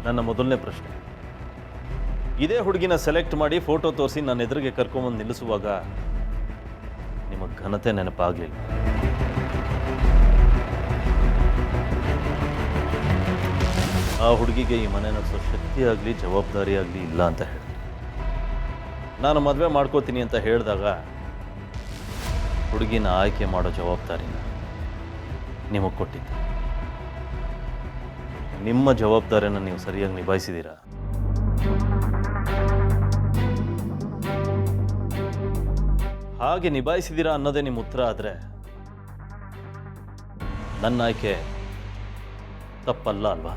ನನ್ನ ಮೊದಲನೇ ಪ್ರಶ್ನೆ, ಇದೇ ಹುಡುಗಿನ ಸೆಲೆಕ್ಟ್ ಮಾಡಿ ಫೋಟೋ ತೋರಿಸಿ ನನ್ನ ಎದುರಿಗೆ ಕರ್ಕೊಂಬಂದು ನಿಲ್ಲಿಸುವಾಗ ನಿಮಗೆ ಘನತೆ ನೆನಪಾಗಲಿಲ್ಲ. ಆ ಹುಡುಗಿಗೆ ಈ ಮನೆ ನಡೆಸೋ ಶಕ್ತಿ ಆಗಲಿ ಜವಾಬ್ದಾರಿ ಆಗಲಿ ಇಲ್ಲ ಅಂತ ಹೇಳಿದೆ. ನಾನು ಮದುವೆ ಮಾಡ್ಕೋತೀನಿ ಅಂತ ಹೇಳಿದಾಗ ಹುಡುಗಿನ ಆಯ್ಕೆ ಮಾಡೋ ಜವಾಬ್ದಾರಿನ ನಿಮಗೆ ಕೊಟ್ಟಿದ್ದೆ. ನಿಮ್ಮ ಜವಾಬ್ದಾರಿನ ನೀವು ಸರಿಯಾಗಿ ನಿಭಾಯಿಸಿದ್ದೀರಾ? ಹಾಗೆ ನಿಭಾಯಿಸಿದ್ದೀರಾ ಅನ್ನೋದೇ ನಿಮ್ಮ ಉತ್ತರ ಆದರೆ ನನ್ನ ಆಯ್ಕೆ ತಪ್ಪಲ್ಲ ಅಲ್ವಾ?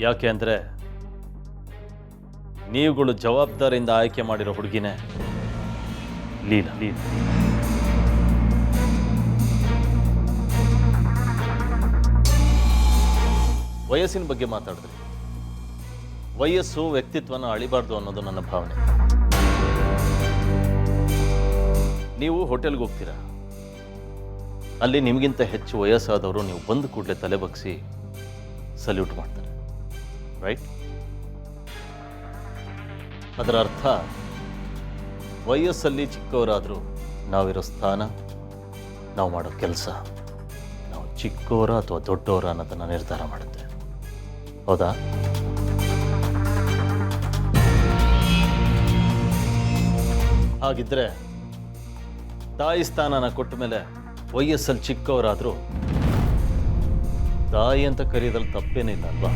ಯಾಕೆ ಅಂದರೆ ನೀವುಗಳು ಜವಾಬ್ದಾರಿಯಿಂದ ಆಯ್ಕೆ ಮಾಡಿರೋ ಹುಡುಗಿನೇ ಲೀಲಾ. ವಯಸ್ಸಿನ ಬಗ್ಗೆ ಮಾತಾಡಿದ್ರಿ. ವಯಸ್ಸು ವ್ಯಕ್ತಿತ್ವನ ಅಳಿಬಾರ್ದು ಅನ್ನೋದು ನನ್ನ ಭಾವನೆ. ನೀವು ಹೋಟೆಲ್ಗೆ ಹೋಗ್ತೀರಾ, ಅಲ್ಲಿ ನಿಮಗಿಂತ ಹೆಚ್ಚು ವಯಸ್ಸಾದವರು ನೀವು ಬಂದ ಕೂಡಲೇ ತಲೆ ಬಗ್ಸಿ ಸಲ್ಯೂಟ್ ಮಾಡ್ತಾರೆ, ರೈಟ್? ಅದರ ಅರ್ಥ ವಯಸ್ಸಲ್ಲಿ ಚಿಕ್ಕವರಾದರೂ ನಾವಿರೋ ಸ್ಥಾನ, ನಾವು ಮಾಡೋ ಕೆಲಸ, ನಾವು ಚಿಕ್ಕವರ ಅಥವಾ ದೊಡ್ಡವರ ಅನ್ನೋದನ್ನು ನಿರ್ಧಾರ ಮಾಡುತ್ತೆ. ಹೌದಾ? ಹಾಗಿದ್ರೆ ತಾಯಿ ಸ್ಥಾನನ ಕೊಟ್ಟ ಮೇಲೆ ವಯಸ್ಸಲ್ಲಿ ಚಿಕ್ಕವರಾದರೂ ತಾಯಿ ಅಂತ ಕರೆಯೋದ್ರಲ್ಲಿ ತಪ್ಪೇನಿಲ್ಲ ಅಲ್ವಾ?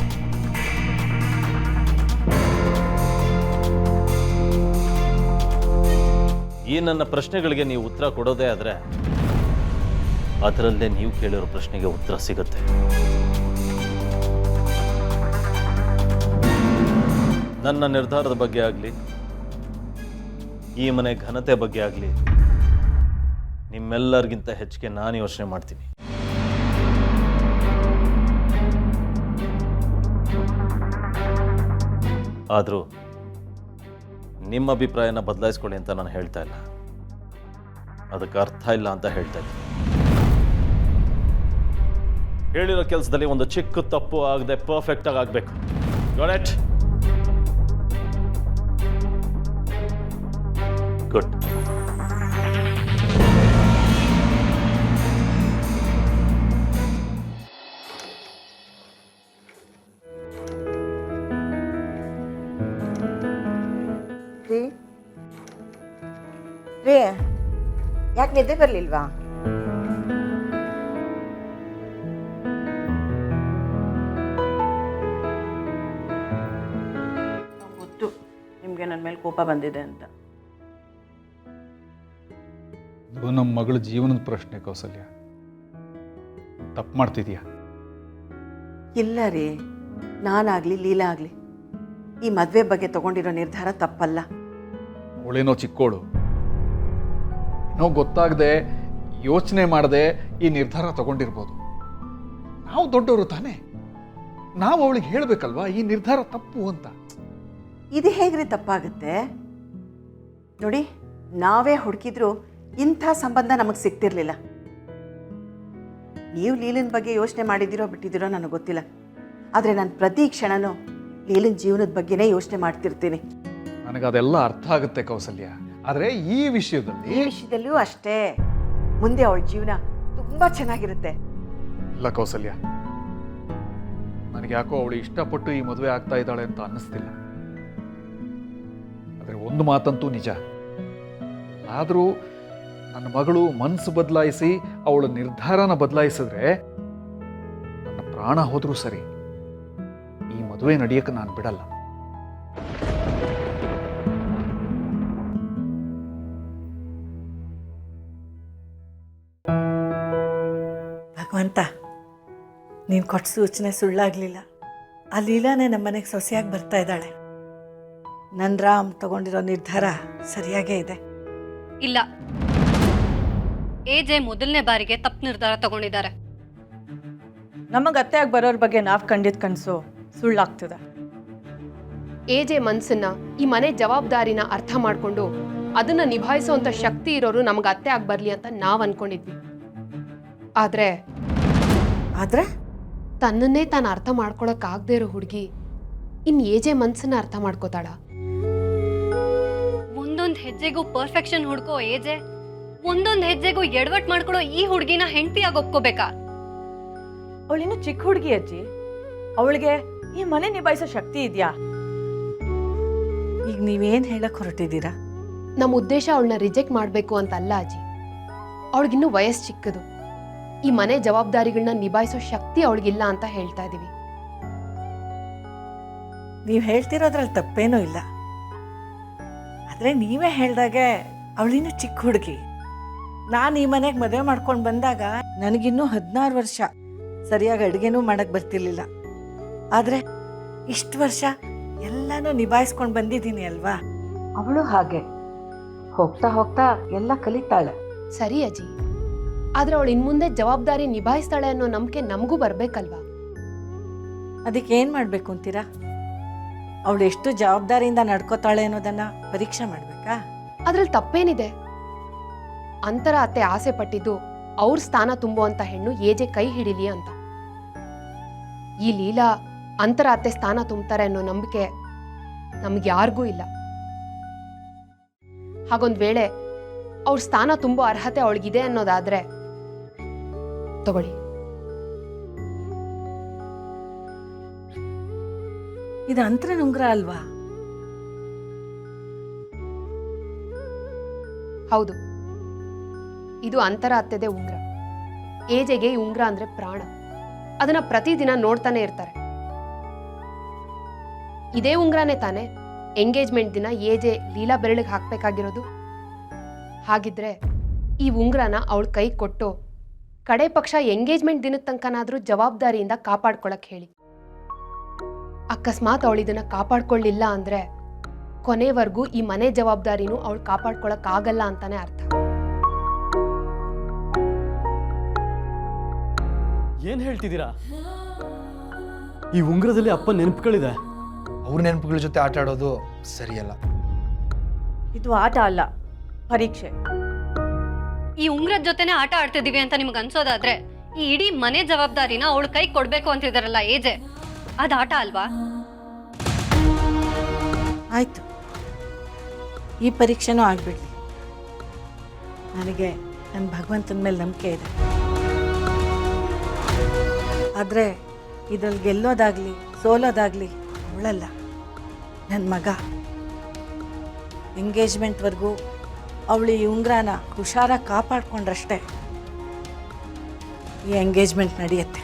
ಈ ನನ್ನ ಪ್ರಶ್ನೆಗಳಿಗೆ ನೀವು ಉತ್ತರ ಕೊಡೋದೇ ಆದರೆ ಅದರಲ್ಲೇ ನೀವು ಕೇಳಿರೋ ಪ್ರಶ್ನೆಗೆ ಉತ್ತರ ಸಿಗುತ್ತೆ. ನನ್ನ ನಿರ್ಧಾರದ ಬಗ್ಗೆ ಆಗಲಿ, ಈ ಮನೆ ಘನತೆ ಬಗ್ಗೆ ಆಗಲಿ, ನಿಮ್ಮೆಲ್ಲರಿಗಿಂತ ಹೆಚ್ಚಿಗೆ ನಾನು ಯೋಚನೆ ಮಾಡ್ತೀನಿ. ಆದರೂ ನಿಮ್ಮ ಅಭಿಪ್ರಾಯನ ಬದಲಾಯಿಸ್ಕೊಳ್ಳಿ ಅಂತ ನಾನು ಹೇಳ್ತಾ ಇಲ್ಲ, ಅದಕ್ಕೆ ಅರ್ಥ ಇಲ್ಲ ಅಂತ ಹೇಳ್ತಾ ಇದ್ದೀನಿ. ಹೇಳಿರೋ ಕೆಲಸದಲ್ಲಿ ಒಂದು ಚಿಕ್ಕ ತಪ್ಪು ಆಗದೆ ಪರ್ಫೆಕ್ಟ್ ಆಗಿ ಆಗಬೇಕು. Got it? ಗುಡ್. ರೀ, ಯಾಕೆ ನಿದ್ದೆ ಬರಲಿಲ್ವಾ? ಗೊತ್ತು ನಿಮಗೆ ನನ್ನ ಮೇಲೆ ಕೋಪ ಬಂದಿದೆ ಅಂತ. ಇದು ನಮ್ಮ ಮಗಳ ಜೀವನದ ಪ್ರಶ್ನೆ ಕೌಸಲ್ಯ. ತಪ್ಪು ಮಾಡ್ತಿದ್ಯಾ? ಇಲ್ಲ ರೀ, ನಾನಾಗಲಿ ಲೀಲಾ ಆಗಲಿ ಈ ಮದುವೆ ಬಗ್ಗೆ ತಗೊಂಡಿರೋ ನಿರ್ಧಾರ ತಪ್ಪಲ್ಲ. ಅವಳೇನೋ ಚಿಕ್ಕೋಳು, ಏನೋ ಗೊತ್ತಾಗದೆ ಯೋಚನೆ ಮಾಡದೆ ಈ ನಿರ್ಧಾರ ತಗೊಂಡಿರ್ಬೋದು. ನಾವು ದೊಡ್ಡವರು ತಾನೇ, ನಾವು ಅವಳಿಗೆ ಹೇಳಬೇಕಲ್ವಾ ಈ ನಿರ್ಧಾರ ತಪ್ಪು ಅಂತ. ಇದು ಹೇಗ್ರಿ ತಪ್ಪಾಗುತ್ತೆ? ನೋಡಿ, ನಾವೇ ಹುಡುಕಿದ್ರು ಇಂಥ ಸಂಬಂಧ ನಮಗೆ ಸಿಗ್ತಿರ್ಲಿಲ್ಲ. ನೀವು ಲೀಲನ್ ಬಗ್ಗೆ ಯೋಚನೆ ಮಾಡಿದ್ದೀರೋ ಬಿಟ್ಟಿದ್ದೀರೋ ನನಗೆ ಗೊತ್ತಿಲ್ಲ, ಆದರೆ ನಾನು ಪ್ರತಿ ಕ್ಷಣನೂ ಲೀಲನ್ ಜೀವನದ ಬಗ್ಗೆನೇ ಯೋಚನೆ ಮಾಡ್ತಿರ್ತೀನಿ. ನನಗದೆಲ್ಲ ಅರ್ಥ ಆಗುತ್ತೆ ಕೌಸಲ್ಯ, ಆದರೆ ಈ ವಿಷಯದಲ್ಲೂ ಅಷ್ಟೇ. ಮುಂದೆ ಅವಳ ಜೀವನ ತುಂಬ ಚೆನ್ನಾಗಿರುತ್ತೆ. ಇಲ್ಲ ಕೌಸಲ್ಯ, ನನಗೆ ಯಾಕೋ ಅವಳು ಇಷ್ಟಪಟ್ಟು ಈ ಮದುವೆ ಆಗ್ತಾ ಇದ್ದಾಳೆ ಅಂತ ಅನ್ನಿಸ್ತಿಲ್ಲ. ಆದರೆ ಒಂದು ಮಾತಂತೂ ನಿಜ, ಆದರೂ ನನ್ನ ಮಗಳು ಮನಸ್ಸು ಬದಲಾಯಿಸಿ ಅವಳ ನಿರ್ಧಾರನ ಬದಲಾಯಿಸಿದ್ರೆ ನನ್ನ ಪ್ರಾಣ ಹೋದ್ರೂ ಸರಿ, ಈ ಮದುವೆ ನಡೆಯಕ್ಕೆ ನಾನು ಬಿಡಲ್ಲ. ಭಗವಂತ, ನೀನು ಕೊಟ್ಟ ಸೂಚನೆ ಸುಳ್ಳಾಗಲಿಲ್ಲ. ಆ ಲೀಲಾನೇ ನಮ್ಮ ಮನೆಗೆ ಸೊಸೆಯಾಗಿ ಬರ್ತಾ ಇದ್ದಾಳೆ. ನನ್ನ ರಾಮ್ ತಗೊಂಡಿರೋ ನಿರ್ಧಾರ ಸರಿಯಾಗೇ ಇದೆ. ಇಲ್ಲ, ಎಜೆ ಮೊದಲನೇ ಬಾರಿಗೆ ತಪ್ಪು ನಿರ್ಧಾರ ತಗೊಂಡಿದ್ದಾರೆ. ನಮಗೆ ಅತ್ತೆಯಾಗಿ ಬರೋರ ಬಗ್ಗೆ ನಾವು ಕಂಡಿದ್ದ ಕನಸು ಸುಳ್ಳಾಗ್ತದೆ. ಎಜೆ ಮನಸ್ಸನ್ನ, ಈ ಮನೆ ಜವಾಬ್ದಾರಿನ ಅರ್ಥ ಮಾಡಿಕೊಂಡು ಅದನ್ನ ನಿಭಾಯಿಸುವಂಥ ಶಕ್ತಿ ಇರೋರು ನಮ್ಗೆ ಅತ್ತೆ ಆಗಿ ಬರಲಿ ಅಂತ ನಾವು ಅನ್ಕೊಂಡಿದ್ವಿ. ಆದರೆ ಆದರೆ ತನ್ನನ್ನೇ ತಾನು ಅರ್ಥ ಮಾಡ್ಕೊಳಕ್ಕಾಗದೇ ಇರೋ ಹುಡುಗಿ ಇನ್ನು ಏಜೆ ಮನ್ಸನ್ನ ಅರ್ಥ ಮಾಡ್ಕೋತಾಳ? ಒಂದೊಂದು ಹೆಜ್ಜೆಗೂ ಪರ್ಫೆಕ್ಷನ್ ಹುಡ್ಕೋ ಏಜೆ ಒಂದೊಂದು ಹೆಜ್ಜೆಗೂ ಎಡವಟ್ ಮಾಡ್ಕೊಳ್ಳೋ ಈ ಹುಡುಗಿನ ಹೆಂಡತಿಯಾಗಿ ಒಪ್ಕೋಬೇಕಾ? ಅವಳಿನ್ನು ಚಿಕ್ಕ ಹುಡುಗಿ ಅಜ್ಜಿ. ಅವಳಿಗೆ ಈ ಮನೆ ನಿಭಾಯಿಸೋ ಶಕ್ತಿ ಇದೆಯಾ? ಈಗ ನೀವೇನು ಹೇಳಕ್ಕೆ ಹೊರಟಿದ್ದೀರಾ? ನಮ್ಮ ಉದ್ದೇಶ ಅವಳನ್ನ ರಿಜೆಕ್ಟ್ ಮಾಡಬೇಕು ಅಂತ ಅಲ್ಲ ಅಜ್ಜಿ. ಅವಳಿಗಿನ್ನೂ ವಯಸ್ಸು ಚಿಕ್ಕದು. ಈ ಮನೆ ಜವಾಬ್ದಾರಿಗಳನ್ನ ನಿಭಾಯಿಸೋ ಶಕ್ತಿ ಅವಳಿಗಿಲ್ಲ ಅಂತ ಹೇಳ್ತಾ ಇದೀವಿ. ನೀವು ಹೇಳ್ತಿರೋದ್ರಲ್ಲಿ ತಪ್ಪೇನೂ ಇಲ್ಲ. ಆದರೆ ನೀವೇ ಹೇಳ್ದಾಗೆ ಅವಳಿನ್ನೂ ಚಿಕ್ಕ ಹುಡುಗಿ. ನಾನು ಈ ಮನೆಗೆ ಮದುವೆ ಮಾಡ್ಕೊಂಡು ಬಂದಾಗ ನನಗಿನ್ನೂ 16 ವರ್ಷ. ಸರಿಯಾಗಿ ಅಡುಗೆನೂ ಮಾಡಕ್ಕೆ ಬರ್ತಿರ್ಲಿಲ್ಲ. ಆದರೆ ಇಷ್ಟು ವರ್ಷ ಎಲ್ಲನೂ ನಿಭಾಯಿಸ್ಕೊಂಡು ಬಂದಿದ್ದೀನಿ ಅಲ್ವಾ? ಅವಳು ಹಾಗೆ ಹೋಗ್ತಾ ಹೋಗ್ತಾ ಎಲ್ಲ ಕಲಿತಾಳೆ. ಸರಿ ಅಜ್ಜಿ, ಆದ್ರೆ ಅವಳು ಇನ್ಮುಂದೆ ಜವಾಬ್ದಾರಿ ನಿಭಾಯಿಸ್ತಾಳೆ ಅನ್ನೋ ನಂಬಿಕೆ ನಮಗೂ ಬರ್ಬೇಕಲ್ವಾ? ಅದಕ್ಕೆ ಏನು ಮಾಡಬೇಕು ಅಂತೀರಾ? ಅವಳು ಎಷ್ಟು ಜವಾಬ್ದಾರಿಯಿಂದ ನಡ್ಕೋತಾಳೆ ಅನ್ನೋದನ್ನ ಪರೀಕ್ಷೆ ಮಾಡಬೇಕಾ? ಅದ್ರಲ್ಲಿ ತಪ್ಪೇನಿದೆ? ಅಂತರ ಅತ್ತೆ ಆಸೆ ಪಟ್ಟಿದ್ದು ಅವ್ರ ಸ್ಥಾನ ತುಂಬುವಂತ ಹೆಣ್ಣು ಏಜೆ ಕೈ ಹಿಡಿಲಿ ಅಂತ. ಈ ಲೀಲಾ ಅಂತರ ಅತ್ತೆ ಸ್ಥಾನ ತುಂಬ್ತಾರೆ ಅನ್ನೋ ನಂಬಿಕೆ ನಮ್ಗೆ ಯಾರಿಗೂ ಇಲ್ಲ. ಹಾಗೊಂದ್ ವೇಳೆ ಅವ್ರ ಸ್ಥಾನ ತುಂಬೋ ಅರ್ಹತೆ ಅವಳಿಗಿದೆ ಅನ್ನೋದಾದ್ರೆ ತಗೊಳ್ಳಿ. ಇದು ಅಂತರ ಉಂಗುರ ಅಲ್ವಾ? ಹೌದು, ಇದು ಅಂತರ ಅತ್ತೆದೆ ಉಂಗ್ರ. ಏಜೆಗೆ ಈ ಉಂಗ್ರ ಅಂದ್ರೆ ಪ್ರಾಣ. ಅದನ್ನ ಪ್ರತಿದಿನ ನೋಡ್ತಾನೆ ಇರ್ತಾರೆ. ಇದೇ ಉಂಗ್ರನೇ ತಾನೆ ಎಂಗೇಜ್ಮೆಂಟ್ ದಿನ ಏಜೆ ಲೀಲಾ ಬೆರಳಿಗೆ ಹಾಕ್ಬೇಕಾಗಿರೋದು. ಹಾಗಿದ್ರೆ ಈ ಉಂಗ್ರನ ಅವಳ ಕೈ ಕೊಟ್ಟು ಕಡೆ ಪಕ್ಷ ಎಂಗೇಜ್ಮೆಂಟ್ ದಿನದ ತನಕನಾದ್ರೂ ಜವಾಬ್ದಾರಿಯಿಂದ ಕಾಪಾಡ್ಕೊಳಕ್ ಹೇಳಿ. ಅಕಸ್ಮಾತ್ ಅವಳಿದನ್ನ ಕಾಪಾಡ್ಕೊಳ್ಳಿಲ್ಲ ಅಂದ್ರೆ ಕೊನೆವರೆಗೂ ಈ ಮನೆ ಜವಾಬ್ದಾರಿನೂ ಅವಳು ಕಾಪಾಡ್ಕೊಳಕ್ ಆಗಲ್ಲ ಅಂತಾನೆ ಅರ್ಥ. ಏನ್ ಹೇಳ್ತಿದ್ದೀರಾ? ಈ ಉಂಗ್ರದಲ್ಲಿ ಅಪ್ಪ ನೆನಪುಗಳಿದೆ. ಅವ್ರ ನೆನಪುಗಳ ಜೊತೆ ಆಟ ಆಡೋದು ಸರಿಯಲ್ಲ. ಇದು ಆಟ ಅಲ್ಲ, ಪರೀಕ್ಷೆ. ಈ ಉಂಗ್ರದ ಜೊತೆನೆ ಆಟ ಆಡ್ತಿದೀವಿ ಅಂತ ನಿಮ್ಗೆ ಅನ್ಸೋದಾದ್ರೆ ಈ ಇಡೀ ಮನೆ ಜವಾಬ್ದಾರಿನ ಅವಳ ಕೈ ಕೊಡ್ಬೇಕು ಅಂತಿದಾರಲ್ಲ ಏಜೆ, ಅದ್ ಆಟ ಅಲ್ವಾ? ಆಯಿತು, ಈ ಪರೀಕ್ಷೆನೂ ಆಗ್ಬಿಡ್ಲಿ. ನನಗೆ ನನ್ನ ಭಗವಂತನ ಮೇಲೆ ನಂಬಿಕೆ ಇದೆ. ಆದರೆ ಇದ್ರಲ್ಲಿ ಗೆಲ್ಲೋದಾಗಲಿ ಸೋಲೋದಾಗಲಿ ಅವಳಲ್ಲ, ನನ್ನ ಮಗ. ಎಂಗೇಜ್ಮೆಂಟ್ವರೆಗೂ ಅವಳು ಈ ಉಂಗ್ರನ ಹುಷಾರಾಗಿ ಕಾಪಾಡ್ಕೊಂಡ್ರಷ್ಟೇ ಈ ಎಂಗೇಜ್ಮೆಂಟ್ ನಡೆಯುತ್ತೆ.